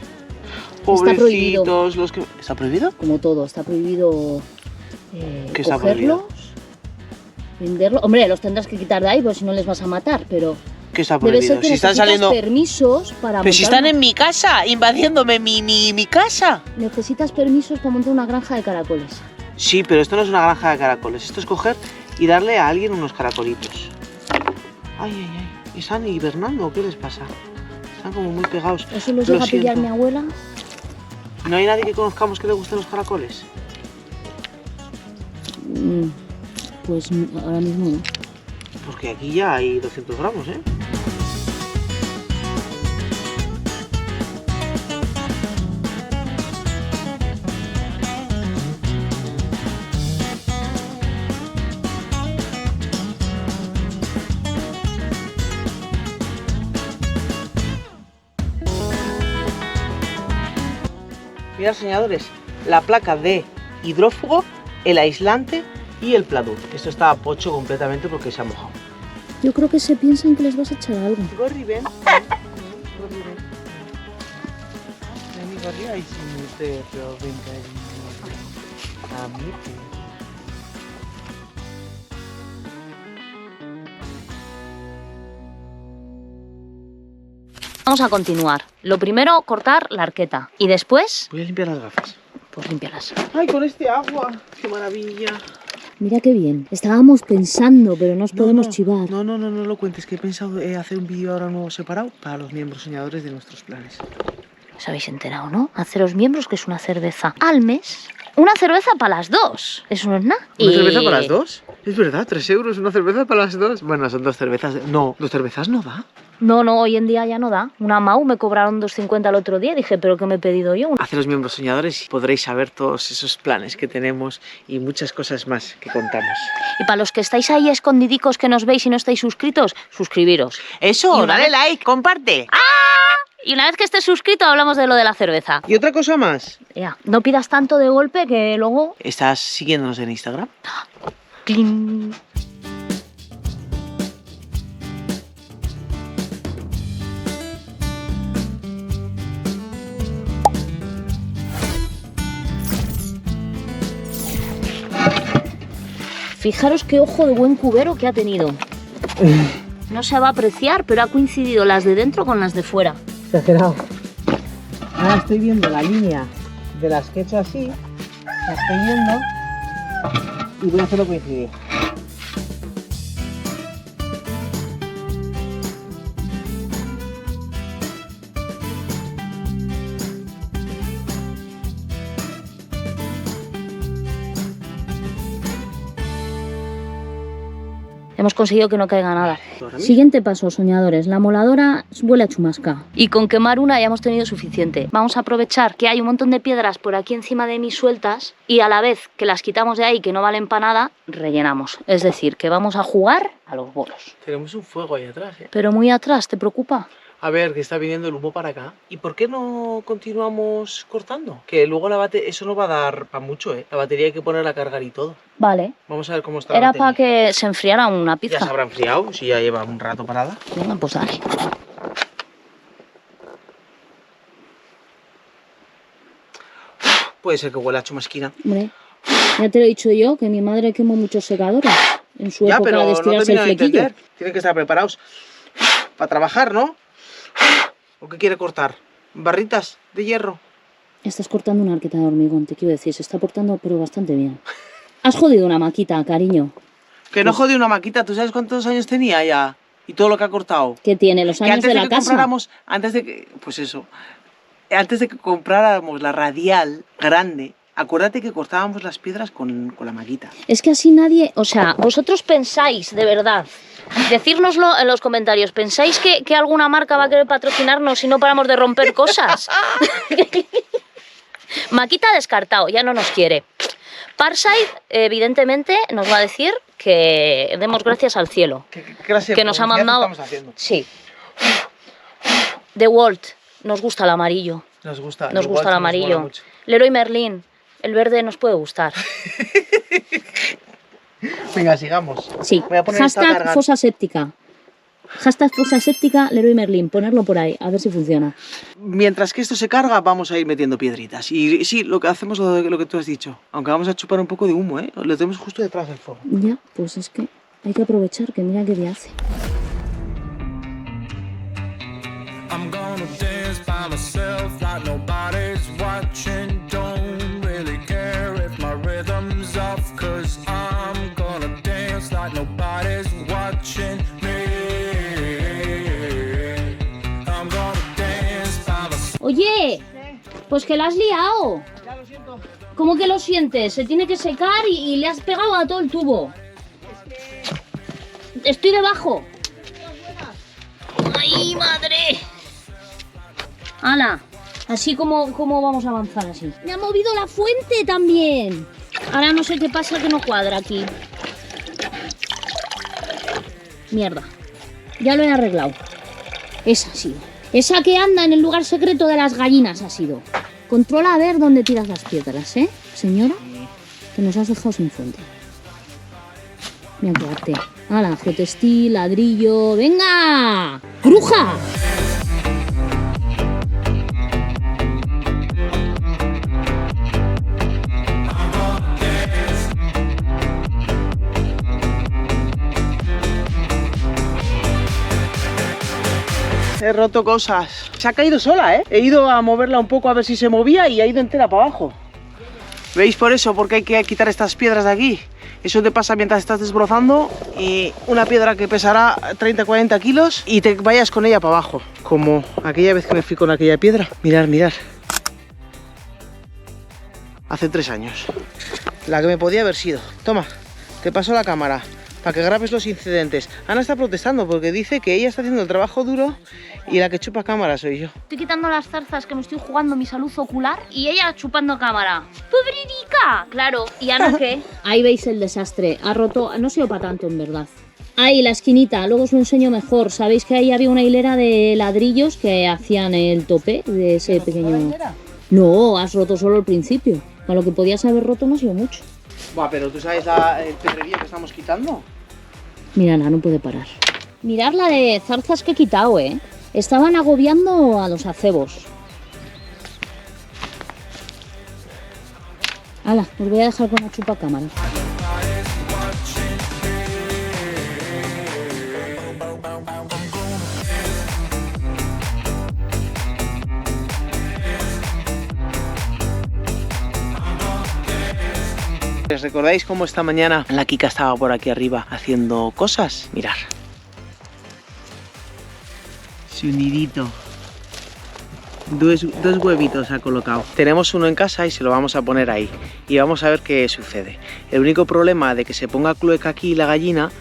prohibido. Pobrecitos, los que... ¿Está prohibido? Como todo, está prohibido ¿Qué está cogerlos, prohibido? venderlos. Hombre, los tendrás que quitar de ahí, porque si no les vas a matar, pero ¿Qué está debe prohibido? ser que Si están necesitas saliendo... permisos para Pero si montar están en mi casa, invadiéndome mi casa. Necesitas permisos para montar una granja de caracoles. Sí, pero esto no es una granja de caracoles. Esto es coger y darle a alguien unos caracolitos. Ay, ay, ay. ¿Están hibernando o qué les pasa? Están como muy pegados. Eso los Lo llega a pillar siento. mi abuela. ¿No hay nadie que conozcamos que le gusten los caracoles? Pues ahora mismo no. Porque aquí ya hay 200 gramos, ¿eh? Mirad, señores, la placa de hidrófugo, el aislante y el pladur. Esto está pocho completamente porque se ha mojado. Yo creo que se piensan que les vas a echar algo. Gorri, ven. Gorri, ven. Ven, Gorri, ay, sí, mi perro, ven, cariño. A mi perro. Vamos a continuar. Lo primero, cortar la arqueta. Y después, Voy a limpiar las gafas. pues límpialas. Ay, con este agua. Qué maravilla. Mira qué bien. Estábamos pensando, pero no os podemos chivar. No lo cuentes, que he pensado hacer un vídeo ahora nuevo separado para los miembros soñadores de nuestros planes. Os habéis enterado, ¿no? Haceros miembros, que es una cerveza al mes. Una cerveza para las dos. Eso no es nada. ¿Una cerveza para las dos? Es verdad, 3 euros una cerveza para las dos. Bueno, son 2 cervezas. No, 2 cervezas no da. No, hoy en día ya no da. Una Mau me cobraron 2,50 el otro día. Dije, ¿pero qué me he pedido yo? Haceros miembros soñadores y podréis saber todos esos planes que tenemos y muchas cosas más que contamos. Y para los que estáis ahí escondidicos, que nos veis y no estáis suscritos, suscribiros. Eso, Y una dale vez- like, comparte. Y una vez que estés suscrito, hablamos de lo de la cerveza. Y otra cosa más. Ya, no pidas tanto de golpe que luego... ¿Estás siguiéndonos en Instagram? ¡Cling! Fijaros qué ojo de buen cubero que ha tenido. No se va a apreciar, pero ha coincidido las de dentro con las de fuera. Exagerado. Ahora estoy viendo la línea de las que he hecho así. La estoy viendo. Y voy a hacerlo coincidir. Hemos conseguido que no caiga nada. ¿Ahora Siguiente paso, soñadores. La moladora huele a chumasca. Y con quemar una ya hemos tenido suficiente. Vamos a aprovechar que hay un montón de piedras por aquí encima de mí sueltas y a la vez que las quitamos de ahí, que no valen para nada, rellenamos. Es decir, que vamos a jugar a los bolos. Tenemos un fuego ahí atrás, ¿eh? Pero muy atrás, ¿te preocupa? A ver, que está viniendo el humo para acá. ¿Y por qué no continuamos cortando? Que luego la batería, eso no va a dar para mucho, ¿eh? La batería hay que ponerla a cargar y todo. Vale. Vamos a ver cómo está la Era batería. para que se enfriara una Ya se pizza. habrá enfriado, si ya lleva un rato parada. Venga, pues dale. Puede ser que huela a chumasquina. Hombre, ya te lo he dicho yo, que mi madre quemó muchos secadores en su Ya, época pero de no estirarse el termino de flequillo. entender. Tienen que estar preparados para trabajar, ¿no? ¿O qué quiere cortar? ¿Barritas de hierro? Estás cortando una arqueta de hormigón, te quiero decir, se está portando pero bastante bien. Has jodido una maquita, cariño. Que no jode una maquita, ¿tú sabes cuántos años tenía ya? Y todo lo que ha cortado. ¿Qué tiene? ¿Los Que años antes de de la que casa? compráramos, antes de que, pues eso, antes de que compráramos la radial grande, acuérdate que cortábamos las piedras con la maquita. Es que así nadie... O sea, vosotros pensáis, de verdad, decírnoslo en los comentarios, ¿pensáis que alguna marca va a querer patrocinarnos si no paramos de romper cosas? Maquita descartado, ya no nos quiere. Parside, evidentemente, nos va a decir que demos gracias al cielo. ¿Qué clase de Que nos ha publicidad mandado... estamos haciendo? Sí. The Walt, nos gusta el amarillo. Nos gusta. Nos gusta el mola amarillo. mucho. Leroy Merlin, el verde nos puede gustar. Venga, sigamos. Sí. Voy a poner esta a Hashtag cargar. fosa séptica. Hashtag fosa séptica, Leroy Merlin. Ponerlo por ahí, a ver si funciona. Mientras que esto se carga, vamos a ir metiendo piedritas. Y sí, lo que hacemos lo que tú has dicho. Aunque vamos a chupar un poco de humo, ¿eh? Lo tenemos justo detrás del fuego. Ya, pues es que hay que aprovechar, que mira qué día hace. I'm gonna dance by myself like nobody's watching. Don't really care if my rhythm's off, 'cause I'm gonna dance like nobody's watching me. I'm gonna dance by myself. Oye, pues que la has liado. Ya lo siento. ¿Cómo que lo sientes? Se tiene que secar y le has pegado a todo el tubo. Estoy debajo. ¡Ay, madre! ¡Hala! Así como vamos a avanzar así. ¡Me ha movido la fuente también! Ahora no sé qué pasa que no cuadra aquí. Mierda. Ya lo he arreglado. Esa ha sido. Esa que anda en el lugar secreto de las gallinas ha sido. Controla a ver dónde tiras las piedras, ¿eh, señora? Que nos has dejado sin fuente. Mira qué arte. ¡Hala! Geotextil, ladrillo... ¡Venga! ¡Bruja! He roto cosas. Se ha caído sola, ¿eh? He ido a moverla un poco a ver si se movía y ha ido entera para abajo. ¿Veis por eso? Porque hay que quitar estas piedras de aquí. Eso te pasa mientras estás desbrozando y una piedra que pesará 30-40 kilos y te vayas con ella para abajo. Como aquella vez que me fui con aquella piedra. Mirad, mirad. Hace 3 años. La que me podía haber sido. Toma, te paso la cámara para que grabes los incidentes. Ana está protestando porque dice que ella está haciendo el trabajo duro y la que chupa cámara soy yo. Estoy quitando las zarzas que me estoy jugando mi salud ocular y ella chupando cámara. ¡Pobrerica! Claro, ¿y Ana qué? Ahí veis el desastre. Ha roto... No ha sido para tanto, en verdad. Ahí, la esquinita. Luego os lo enseño mejor. Sabéis que ahí había una hilera de ladrillos que hacían el tope de ese pequeño... No, has roto solo el principio. Para lo que podías haber roto no ha sido mucho. Buah, pero ¿tú sabes el pedrerío que estamos quitando? Mírala, no puede parar. Mirad la de zarzas que he quitado, ¿eh? Estaban agobiando a los acebos. Hala, os voy a dejar con la chupacámara. ¿Les recordáis cómo esta mañana la Kika estaba por aquí arriba haciendo cosas? Mirad. Su nidito. Dos huevitos ha colocado. Tenemos uno en casa y se lo vamos a poner ahí. Y vamos a ver qué sucede. El único problema de que se ponga clueca aquí la gallina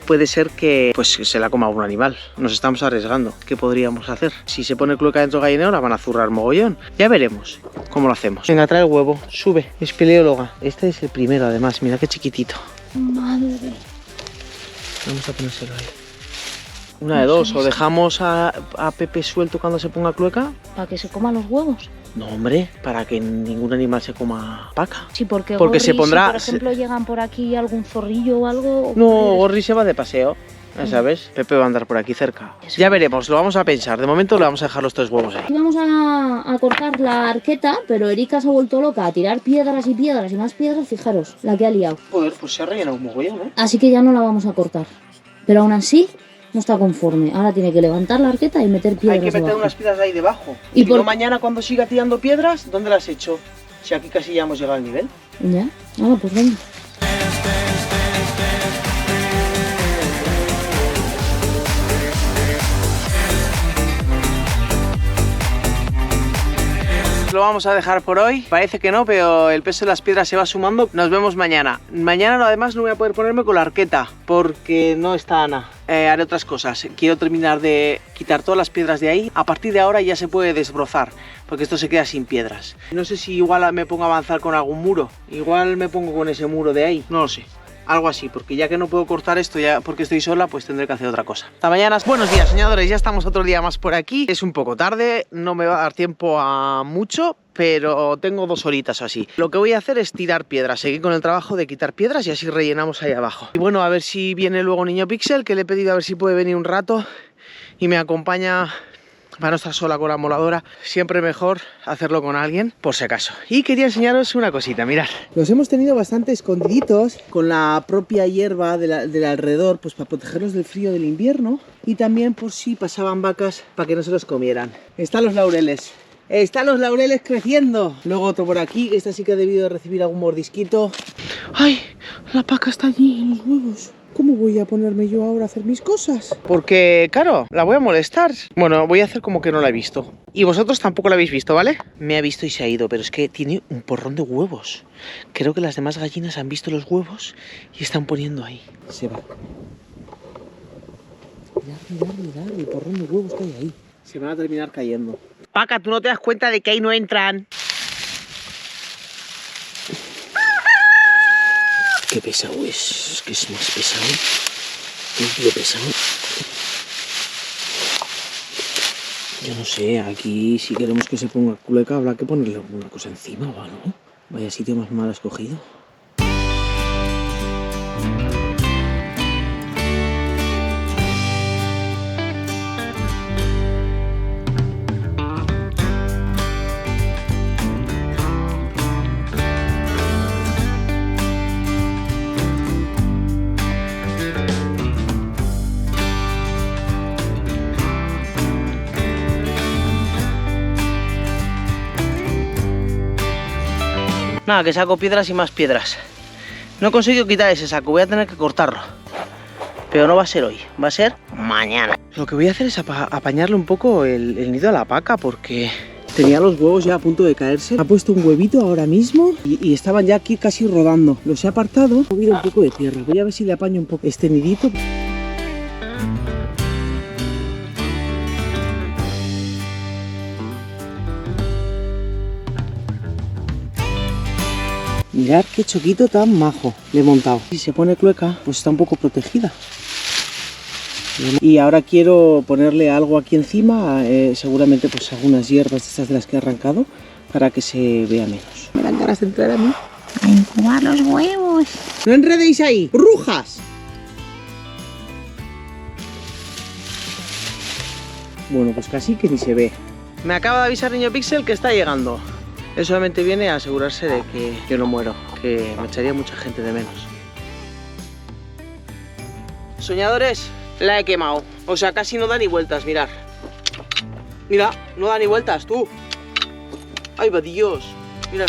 puede ser que pues se la coma un animal. Nos estamos arriesgando. ¿Qué podríamos hacer? Si se pone clueca dentro del gallinero la van a zurrar mogollón. Ya veremos cómo lo hacemos. Venga, trae el huevo. Sube. Es peleóloga. Este es el primero además. Mira qué chiquitito. Madre. Vamos a ponérselo ahí. Una de dos. O dejamos a Pepe suelto cuando se ponga clueca. ¿Para que se coman los huevos? No, hombre. Para que ningún animal se coma paca. Sí, porque Porque Gorri, se pondrá... si por ejemplo llegan por aquí algún zorrillo o algo... No, Gorri se va de paseo. Ya sabes, Pepe va a andar por aquí cerca. Ya veremos, lo vamos a pensar. De momento le vamos a dejar los 3 huevos ahí. Aquí vamos a cortar la arqueta, pero Erika se ha vuelto loca a tirar piedras y piedras y más piedras. Fijaros, la que ha liado. Joder, pues se ha rellenado un mogollón, ¿eh? Así que ya no la vamos a cortar. Pero aún así, no está conforme. Ahora tiene que levantar la arqueta y meter piedras Hay que meter debajo. unas piedras ahí debajo. Y Y por- no mañana cuando siga tirando piedras, ¿dónde las has hecho? Si aquí casi ya hemos llegado al nivel. ¿Ya? Ah, pues venga. Lo vamos a dejar por hoy. Parece que no, pero el peso de las piedras se va sumando. Nos vemos mañana. Mañana además no voy a poder ponerme con la arqueta porque no está Ana. Haré otras cosas. Quiero terminar de quitar todas las piedras de ahí. A partir de ahora ya se puede desbrozar porque esto se queda sin piedras. No sé si igual me pongo a avanzar con algún muro. Igual me pongo con ese muro de ahí. No lo sé. Algo así, porque ya que no puedo cortar esto ya porque estoy sola, pues tendré que hacer otra cosa. Hasta mañana. Buenos días, soñadores. Ya estamos otro día más por aquí. Es un poco tarde, no me va a dar tiempo a mucho, pero tengo 2 horitas o así. Lo que voy a hacer es tirar piedras, seguir con el trabajo de quitar piedras y así rellenamos ahí abajo. Y bueno, a ver si viene luego Niño Pixel, que le he pedido a ver si puede venir un rato y me acompaña. Para no estar sola con la moladora, siempre mejor hacerlo con alguien, por si acaso. Y quería enseñaros una cosita, mirad. Los hemos tenido bastante escondiditos con la propia hierba del alrededor, pues para protegerlos del frío del invierno. Y también por si pasaban vacas, para que no se los comieran. Están los laureles. Están los laureles creciendo. Luego otro por aquí, esta sí que ha debido de recibir algún mordisquito. ¡Ay! La paca está allí en los huevos. ¿Cómo voy a ponerme yo ahora a hacer mis cosas? Porque, claro, la voy a molestar. Bueno, voy a hacer como que no la he visto. Y vosotros tampoco la habéis visto, ¿vale? Me ha visto y se ha ido, pero es que tiene un porrón de huevos. Creo que las demás gallinas han visto los huevos y están poniendo ahí. Se va. Mirad, el porrón de huevos que hay ahí. Se van a terminar cayendo. Paca, ¿tú no te das cuenta de que ahí no entran? Qué pesado es que es más pesado. Es lo pesado. Yo no sé, aquí si queremos que se ponga culeca habrá que ponerle alguna cosa encima, ¿no? Vaya sitio más mal escogido. Nada, que saco piedras y más piedras. No he conseguido quitar ese saco, voy a tener que cortarlo. Pero no va a ser hoy, va a ser mañana. Lo que voy a hacer es apañarle un poco el nido a la paca porque tenía los huevos ya a punto de caerse. Ha puesto un huevito ahora mismo y estaban ya aquí casi rodando. Los he apartado, he movido un poco de tierra. Voy a ver si le apaño un poco este nidito. Mirad qué choquito tan majo le he montado. Si se pone clueca, pues está un poco protegida. Y ahora quiero ponerle algo aquí encima, seguramente pues algunas hierbas estas de las que he arrancado, para que se vea menos. Me dan ganas de entrar a mí. A incubar los huevos. ¡No enredéis ahí! ¡Brujas! Bueno, pues casi que ni se ve. Me acaba de avisar Niño Pixel que está llegando. Él solamente viene a asegurarse de que yo no muero, que me echaría mucha gente de menos. Soñadores, la he quemado. O sea, casi no da ni vueltas, mirad. Mira, no da ni vueltas, tú. ¡Ay, va Dios! Mira.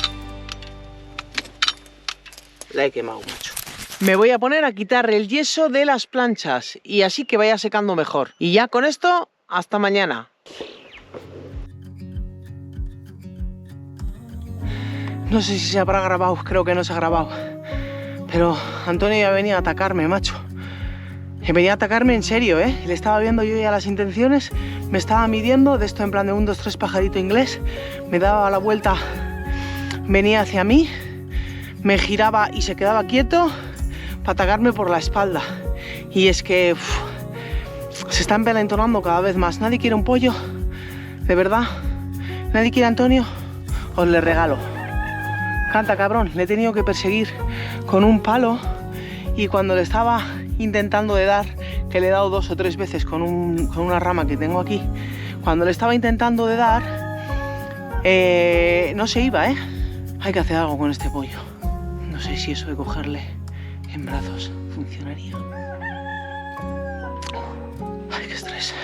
La he quemado, macho. Me voy a poner a quitar el yeso de las planchas y así que vaya secando mejor. Y ya con esto, hasta mañana. No sé si se habrá grabado, creo que no se ha grabado. Pero Antonio ya venía a atacarme, macho. Venía a atacarme en serio, ¿eh? Le estaba viendo yo ya las intenciones, me estaba midiendo, de esto en plan de 1, 2, 3 pajarito inglés. Me daba la vuelta, venía hacia mí, me giraba y se quedaba quieto para atacarme por la espalda. Y es que se está envalentonando cada vez más. ¿Nadie quiere un pollo? ¿De verdad? ¿Nadie quiere a Antonio? Os le regalo. Canta, cabrón, le he tenido que perseguir con un palo y cuando le estaba intentando de dar, que le he dado 2 o 3 veces con una rama que tengo aquí, cuando le estaba intentando de dar, no se iba, ¿eh? Hay que hacer algo con este pollo. No sé si eso de cogerle en brazos funcionaría. Ay, qué estrés.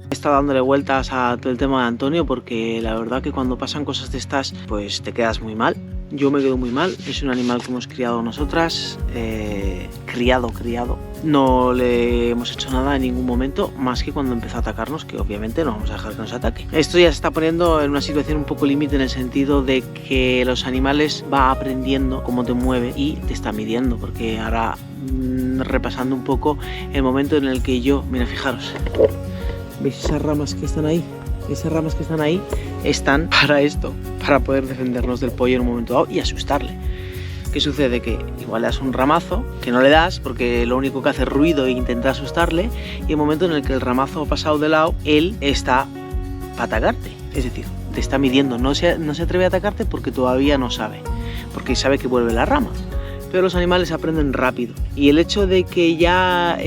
He estado dándole vueltas a todo el tema de Antonio porque la verdad que cuando pasan cosas de estas pues te quedas muy mal. Yo me quedo muy mal, es un animal que hemos criado nosotras, criado. No le hemos hecho nada en ningún momento más que cuando empezó a atacarnos, que obviamente no vamos a dejar que nos ataque. Esto ya se está poniendo en una situación un poco límite en el sentido de que los animales va aprendiendo cómo te mueve y te está midiendo, porque ahora repasando un poco el momento en el que yo, mira, fijaros. ¿Veis esas ramas que están ahí? Esas ramas que están ahí están para esto, para poder defendernos del pollo en un momento dado y asustarle. ¿Qué sucede? Que igual le das un ramazo, que no le das porque lo único que hace es ruido e intenta asustarle, y el momento en el que el ramazo ha pasado de lado, él está para atacarte. Es decir, te está midiendo, no se atreve a atacarte porque todavía no sabe, porque sabe que vuelve la rama. Pero los animales aprenden rápido. Y el hecho de que ya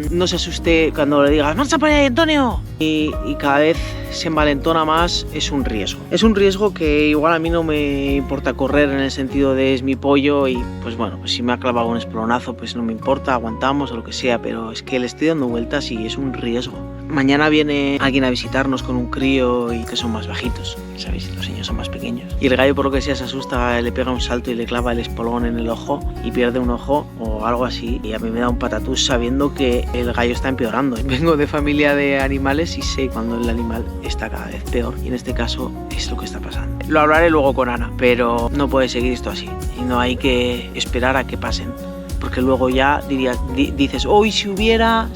no se asuste cuando le digas ¡marcha por ahí, Antonio! Y cada vez se envalentona más, es un riesgo. Es un riesgo que igual a mí no me importa correr en el sentido de es mi pollo y pues bueno, pues si me ha clavado un espolonazo pues no me importa, aguantamos o lo que sea, pero es que le estoy dando vueltas y es un riesgo. Mañana viene alguien a visitarnos con un crío y que son más bajitos, ¿sabéis? Los niños son más pequeños. Y el gallo por lo que sea se asusta, le pega un salto y le clava el espolón en el ojo y pierde un ojo o algo así. Y a mí me da un patatús sabiendo que el gallo está empeorando. Vengo de familia de animales y sé cuando el animal está cada vez peor. Y en este caso es lo que está pasando. Lo hablaré luego con Ana, pero no puede seguir esto así. Y no hay que esperar a que pasen. Porque luego ya dices, hoy si hubiera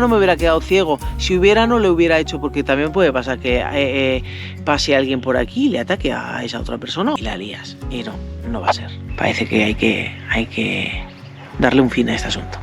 no me hubiera quedado ciego, si hubiera no le hubiera hecho, porque también puede pasar que pase alguien por aquí y le ataque a esa otra persona y la lías. Y no va a ser. Parece que hay que darle un fin a este asunto.